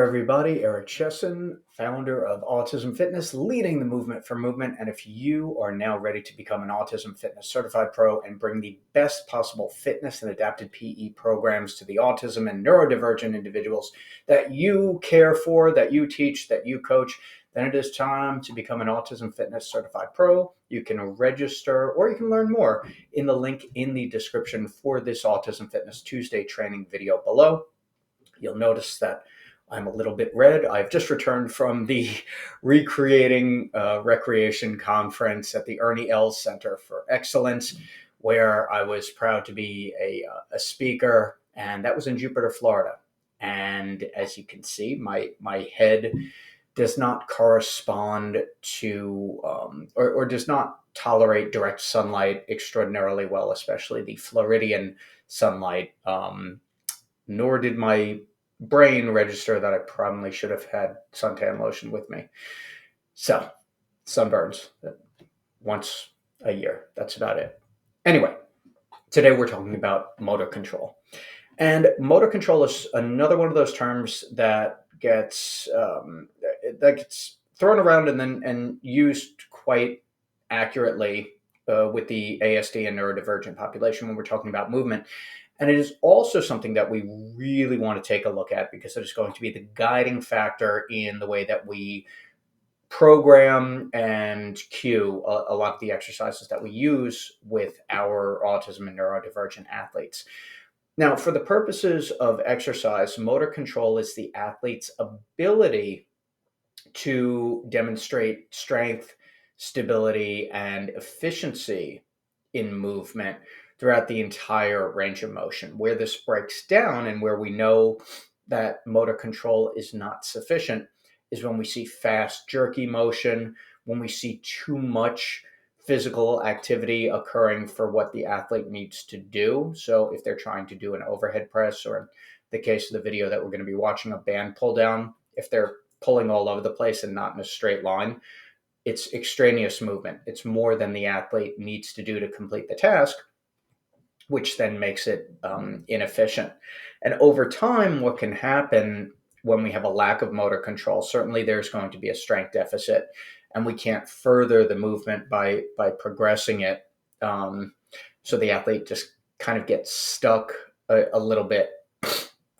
Everybody, Eric Chessen, founder of Autism Fitness, leading the movement for movement. And if you are now ready to become an Autism Fitness certified pro and bring the best possible fitness and adapted PE programs to the autism and neurodivergent individuals that you care for, that you teach, that you coach, then it is time to become an Autism Fitness certified pro. You can register or you can learn more in the link in the description for this Autism Fitness Tuesday training video below. You'll notice that I'm a little bit red. I've just returned from the Recreating Recreation Conference at the Ernie Els Center for Excellence, where I was proud to be a speaker, and that was in Jupiter, Florida. And as you can see, my head does not correspond to or does not tolerate direct sunlight extraordinarily well, especially the Floridian sunlight. Nor did my brain register that I probably should have had suntan lotion with me. So, sunburns once a year. That's about it. Anyway, today we're talking about motor control. And motor control is another one of those terms that gets thrown around and used quite accurately with the ASD and neurodivergent population when we're talking about movement. And it is also something that we really want to take a look at because it is going to be the guiding factor in the way that we program and cue a lot of the exercises that we use with our autism and neurodivergent athletes. Now, for the purposes of exercise, motor control is the athlete's ability to demonstrate strength, stability, and efficiency in movement throughout the entire range of motion. Where this breaks down and where we know that motor control is not sufficient is when we see fast, jerky motion, when we see too much physical activity occurring for what the athlete needs to do. So if they're trying to do an overhead press, or in the case of the video that we're going to be watching, a band pull down, if they're pulling all over the place and not in a straight line, it's extraneous movement. It's more than the athlete needs to do to complete the task, which then makes it inefficient. And over time, what can happen when we have a lack of motor control, certainly there's going to be a strength deficit, and we can't further the movement by progressing it. So the athlete just kind of gets stuck a little bit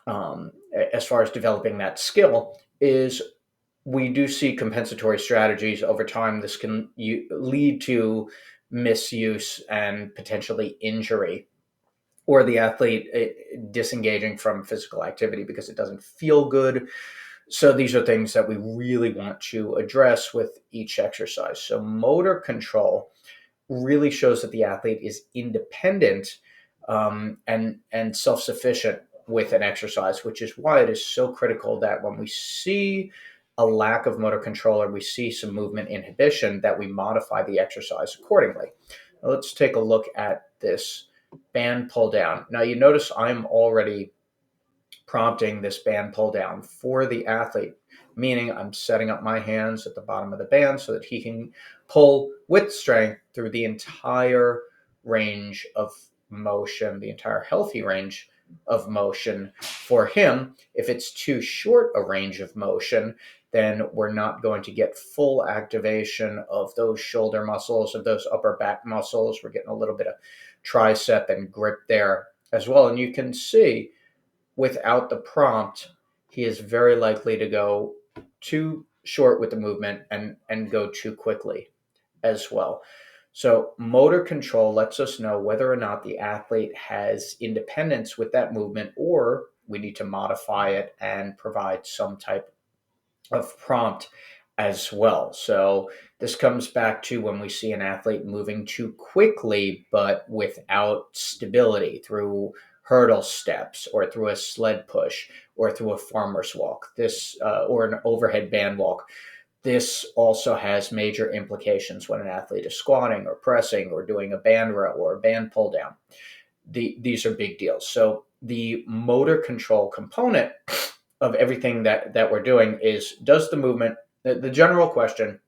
as far as developing that skill. Is we do see compensatory strategies over time. This can lead to misuse and potentially injury, or the athlete disengaging from physical activity because it doesn't feel good. So these are things that we really want to address with each exercise. So motor control really shows that the athlete is independent and self-sufficient with an exercise, which is why it is so critical that when we see a lack of motor control or we see some movement inhibition, that we modify the exercise accordingly. Now, let's take a look at this band pull down. Now you notice I'm already prompting this band pull down for the athlete, meaning I'm setting up my hands at the bottom of the band so that he can pull with strength through the entire range of motion, the entire healthy range of motion for him. If it's too short a range of motion, then we're not going to get full activation of those shoulder muscles, of those upper back muscles. We're getting a little bit of tricep and grip there as well. And you can see without the prompt, he is very likely to go too short with the movement and go too quickly as well. So motor control lets us know whether or not the athlete has independence with that movement, or we need to modify it and provide some type of prompt as well. So this comes back to when we see an athlete moving too quickly but without stability through hurdle steps or through a sled push or through a farmer's walk, this or an overhead band walk. This also has major implications when an athlete is squatting or pressing or doing a band row or a band pull down. These are big deals. So the motor control component of everything that we're doing is, does the movement, the general question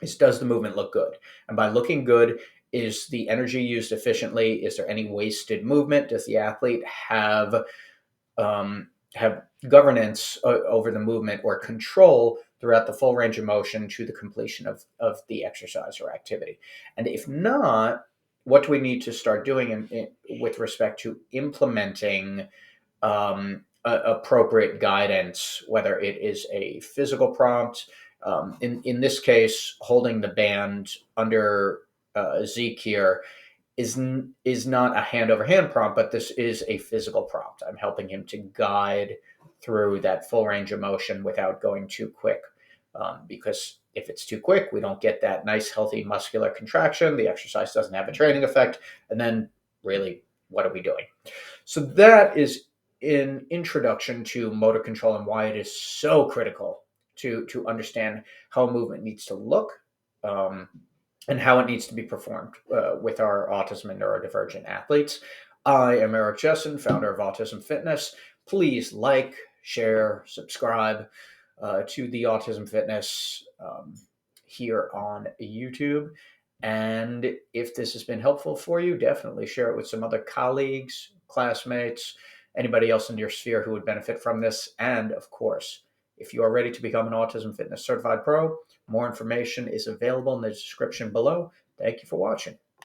is, does the movement look good? And by looking good, is the energy used efficiently? Is there any wasted movement? Does the athlete have governance over the movement or control throughout the full range of motion to the completion of the exercise or activity. And if not, what do we need to start doing with respect to implementing appropriate guidance, whether it is a physical prompt, in this case, holding the band under Zeke here is not a hand over hand prompt, but this is a physical prompt. I'm helping him to guide through that full range of motion without going too quick. Because if it's too quick, we don't get that nice, healthy muscular contraction. The exercise doesn't have a training effect. And then, really, what are we doing? So, that is an introduction to motor control and why it is so critical to understand how a movement needs to look. And how it needs to be performed with our autism and neurodivergent athletes. I am Eric Chessen, founder of Autism Fitness. Please like, share, subscribe to the Autism Fitness here on YouTube. And if this has been helpful for you, definitely share it with some other colleagues, classmates, anybody else in your sphere who would benefit from this. And of course, if you are ready to become an Autism Fitness Certified Pro, more information is available in the description below. Thank you for watching.